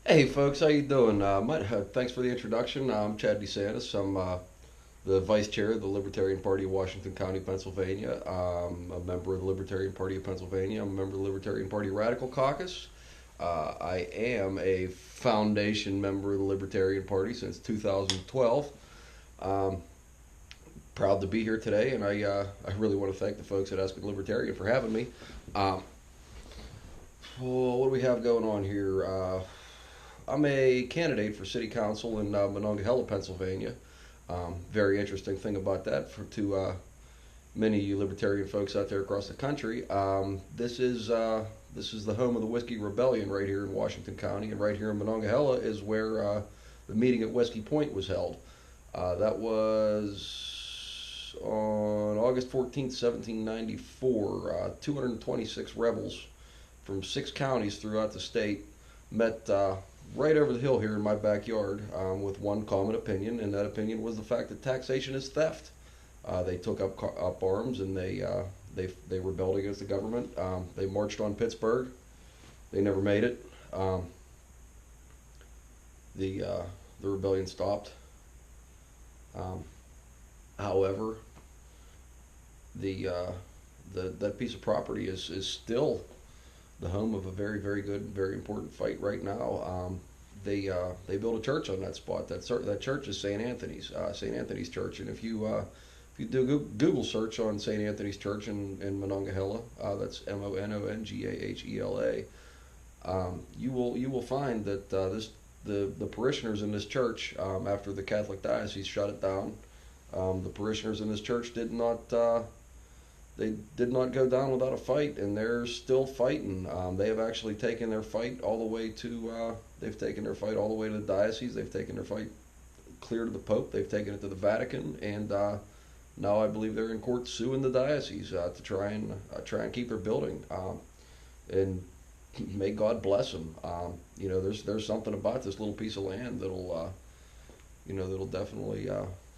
Hey folks, how you doing? Thanks for the introduction. I'm Chad DeSantis. I'm the vice chair of the Libertarian Party of Washington County, Pennsylvania. I'm a member of the Libertarian Party of Pennsylvania. I'm a member of the Libertarian Party Radical Caucus. I am a foundation member of the Libertarian Party since 2012. Um, Proud to be here today, and I really want to thank the folks at Aspen Libertarian for having me. Um, well, what do we have going on here? I'm a candidate for city council in Monongahela, Pennsylvania. Very interesting thing about that to many of you libertarian folks out there across the country. This is the home of the Whiskey Rebellion right here in Washington County, and right here in Monongahela is where the meeting at Whiskey Point was held. That was on August 14th, 1794. 226 rebels from 6 counties throughout the state met right over the hill here in my backyard with one common opinion, and that opinion was the fact that taxation is theft. They took up arms and they rebelled against the government. They marched on Pittsburgh. They never made it. The rebellion stopped. Um, However, the that piece of property is still the home of a very, very good, very important fight right now. They built a church on that spot. That church is St. Anthony's Church. And if you do Google search on St. Anthony's Church in Monongahela, that's Monongahela, you will find that the parishioners in this church, after the Catholic diocese shut it down, the parishioners in this church did not go down without a fight, and they're still fighting. They have actually taken their fight all the way to the diocese. They've taken their fight clear to the Pope. They've taken it to the Vatican, and now I believe they're in court suing the diocese to try and keep their building. And may God bless them. There's something about this little piece of land that'll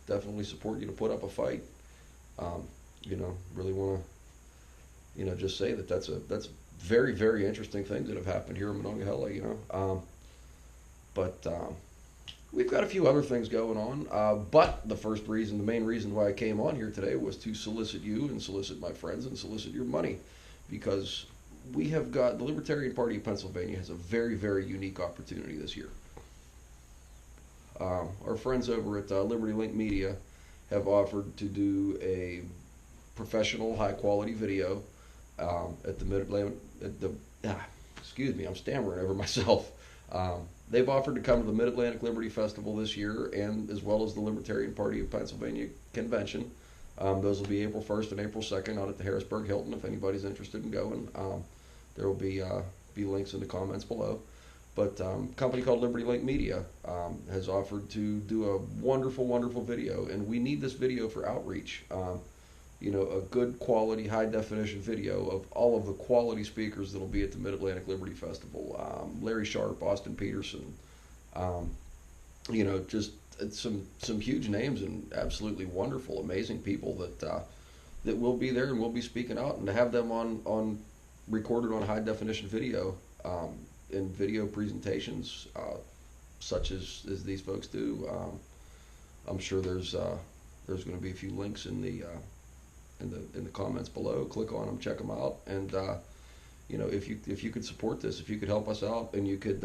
definitely support you to put up a fight. Really want to just say that's very, very interesting things that have happened here in Monongahela. But we've got a few other things going on. But the main reason why I came on here today was to solicit you and solicit my friends and solicit your money, because the Libertarian Party of Pennsylvania has a very, very unique opportunity this year. Our friends over at Liberty Link Media have offered to do a professional, high quality video at the Mid Atlantic. Excuse me, I'm stammering over myself. They've offered to come to the Mid Atlantic Liberty Festival this year, and as well as the Libertarian Party of Pennsylvania convention. Those will be April 1st and April 2nd out at the Harrisburg Hilton. If anybody's interested in going, there will be links in the comments below. But a company called Liberty Link Media has offered to do a wonderful, wonderful video, and we need this video for outreach. A good quality, high definition video of all of the quality speakers that'll be at the Mid Atlantic Liberty Festival. Larry Sharp, Austin Peterson, just some huge names and absolutely wonderful, amazing people that will be there and will be speaking out, and to have them on recorded on high definition video. In video presentations, such as these folks do. I'm sure there's going to be a few links in the comments below. Click on them, check them out, and if you could support this, if you could help us out, and you could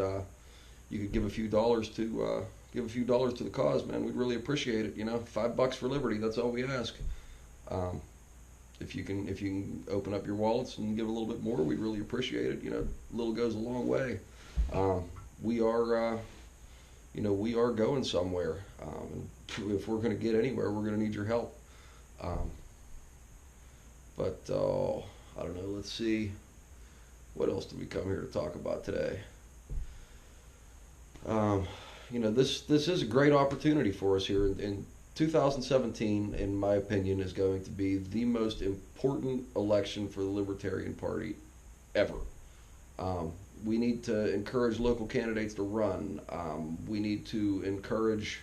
give a few dollars to the cause, man, we'd really appreciate it. $5 for liberty. That's all we ask. If you can open up your wallets and give a little bit more, we'd really appreciate it. Little goes a long way. We are going somewhere. If we're going to get anywhere, we're going to need your help. But I don't know. Let's see. What else did we come here to talk about today? This is a great opportunity for us here in 2017, in my opinion, is going to be the most important election for the Libertarian Party ever. We need to encourage local candidates to run. We need to encourage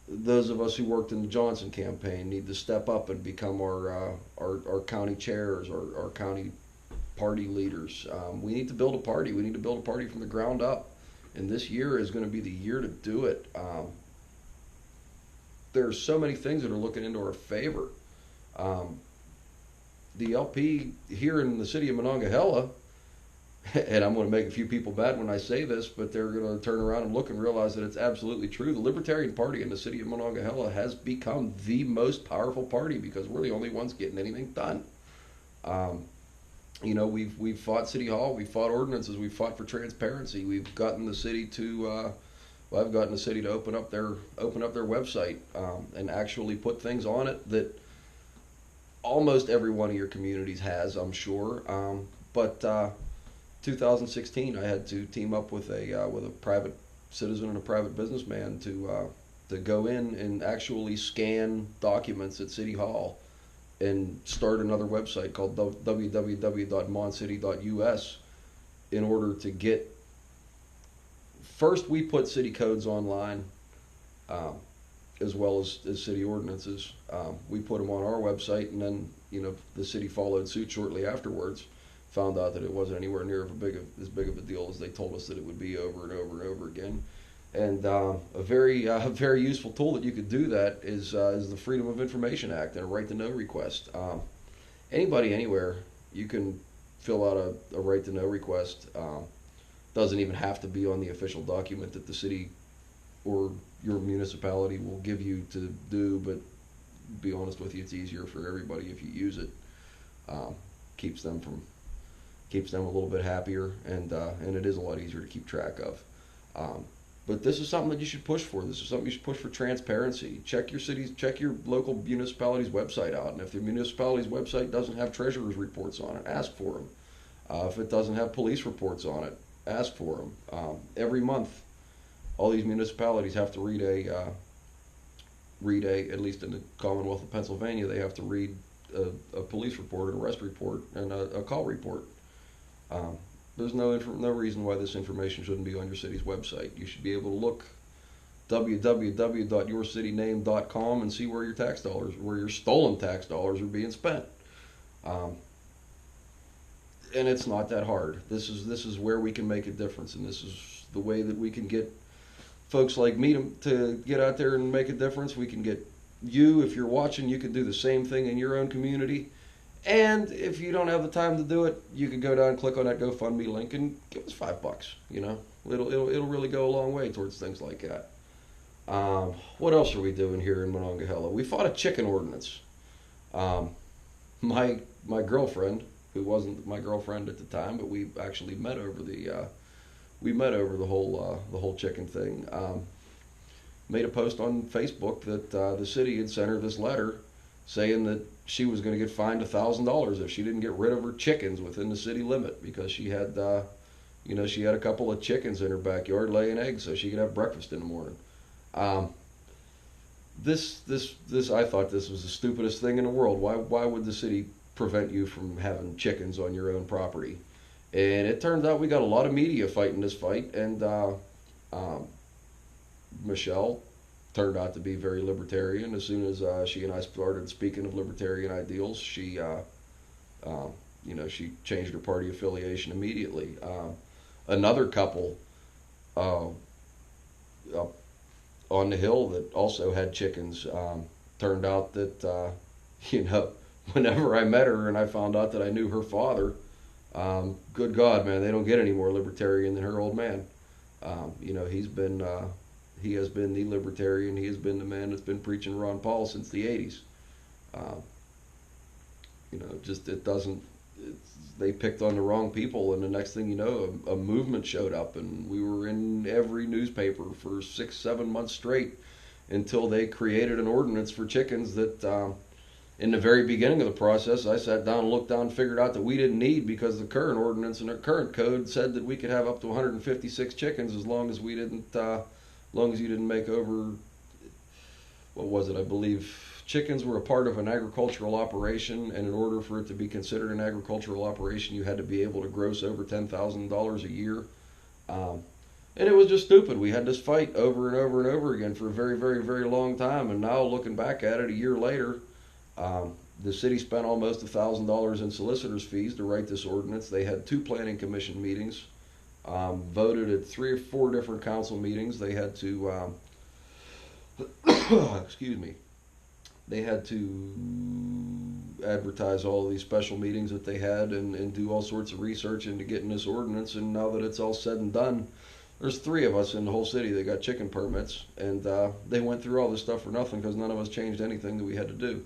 those of us who worked in the Johnson campaign need to step up and become our county chairs, our county party leaders. We need to build a party. We need to build a party from the ground up and this year is going to be the year to do it. There's so many things that are looking into our favor. Um, the LP here in the city of Monongahela, and I'm going to make a few people mad when I say this, but they're going to turn around and look and realize that it's absolutely true. The Libertarian Party in the city of Monongahela has become the most powerful party because we're the only ones getting anything done. Um, we've fought City Hall, we've fought ordinances, we've fought for transparency. We've gotten the city to I've gotten the city to open up their website and actually put things on it that almost every one of your communities has, I'm sure. But 2016, I had to team up with a private citizen and a private businessman to go in and actually scan documents at City Hall and start another website called www.moncity.us in order to get. First, we put city codes online, um, as well as city ordinances. We put them on our website, and then the city followed suit shortly afterwards. Found out that it wasn't anywhere near as big of a deal as they told us that it would be over and over and over again. And a very useful tool that you could do that is the Freedom of Information Act and a right to know request. Anybody anywhere, you can fill out a right to know request. Doesn't even have to be on the official document that the city or your municipality will give you to do, but to be honest with you, it's easier for everybody if you use it. Um, keeps them a little bit happier, and it is a lot easier to keep track of. Um, but this is something that you should push for. This is something you should push for transparency. Check your local municipality's website out, and if the municipality's website doesn't have treasurer's reports on it, ask for them. If it doesn't have police reports on it, ask for them. Every month, all these municipalities have to read at least in the Commonwealth of Pennsylvania, they have to read a police report, an arrest report, and a call report. There's no reason why this information shouldn't be on your city's website. You should be able to look www.yourcityname.com and see where your stolen tax dollars are being spent. And it's not that hard. This is where we can make a difference, and this is the way that we can get folks like me to get out there and make a difference. We can get you, if you're watching, you can do the same thing in your own community. And if you don't have the time to do it, you can go down and click on that GoFundMe link and give us $5. It'll really go a long way towards things like that. What else are we doing here in Monongahela? We fought a chicken ordinance. My girlfriend, who wasn't my girlfriend at the time, but we actually met over the whole chicken thing. Made a post on Facebook that the city had sent her this letter saying that she was going to get fined $1,000 if she didn't get rid of her chickens within the city limit, because she had she had a couple of chickens in her backyard laying eggs so she could have breakfast in the morning. This I thought this was the stupidest thing in the world. Why would the city prevent you from having chickens on your own property? And it turns out we got a lot of media fighting this fight, and Michelle turned out to be very libertarian. As soon as she and I started speaking of libertarian ideals, she changed her party affiliation immediately. Another couple up on the hill that also had chickens, turned out that whenever I met her and I found out that I knew her father, good God, man, they don't get any more libertarian than her old man. He has been the libertarian. He has been the man that's been preaching Ron Paul since the 80s. They picked on the wrong people, and the next thing you know, a movement showed up, and we were in every newspaper for 6-7 months straight until they created an ordinance for chickens that, in the very beginning of the process, I sat down and looked down and figured out that we didn't need, because the current ordinance and the current code said that we could have up to 156 chickens as long as we didn't, long as you didn't make over, what was it, I believe, chickens were a part of an agricultural operation, and in order for it to be considered an agricultural operation, you had to be able to gross over $10,000 a year. And it was just stupid. We had this fight over and over and over again for a very, very, very long time, and now looking back at it a year later, the city spent almost $1,000 in solicitor's fees to write this ordinance. They had 2 planning commission meetings. Voted at 3 or 4 different council meetings. They had to, excuse me, they had to advertise all of these special meetings that they had and do all sorts of research into getting this ordinance. And now that it's all said and done, there's 3 of us in the whole city that got chicken permits, and they went through all this stuff for nothing because none of us changed anything that we had to do.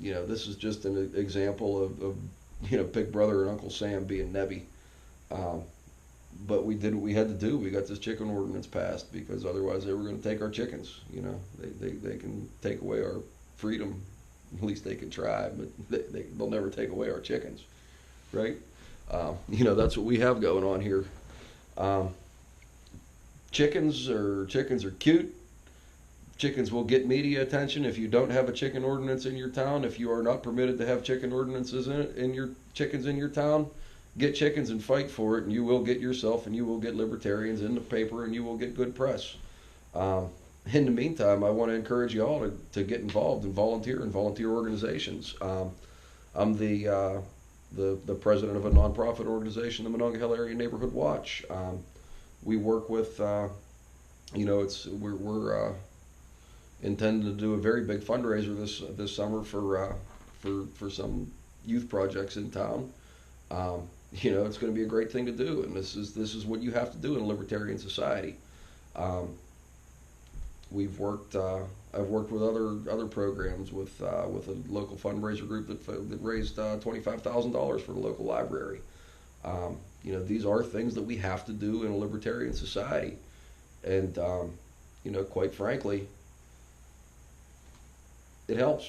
This is just an example of Big Brother and Uncle Sam being nebby. Um, but we did what we had to do. We got this chicken ordinance passed because otherwise they were going to take our chickens. They can take away our freedom. At least they can try, but they'll never take away our chickens, right? That's what we have going on here. Um, chickens are cute. Chickens will get media attention if you don't have a chicken ordinance in your town. If you are not permitted to have chicken ordinances in your chickens in your town, get chickens and fight for it, and you will get yourself and you will get libertarians in the paper, and you will get good press. Um, in the meantime, I want to encourage you all to get involved and volunteer in volunteer organizations. I'm the president of a nonprofit organization, the Monongahela Area Neighborhood Watch. We work with, we're intending to do a very big fundraiser this summer for some youth projects in town. It's going to be a great thing to do, and this is what you have to do in a libertarian society. We've worked. I've worked with other programs with a local fundraiser group that raised $25,000 for the local library. These are things that we have to do in a libertarian society, and quite frankly, it helps.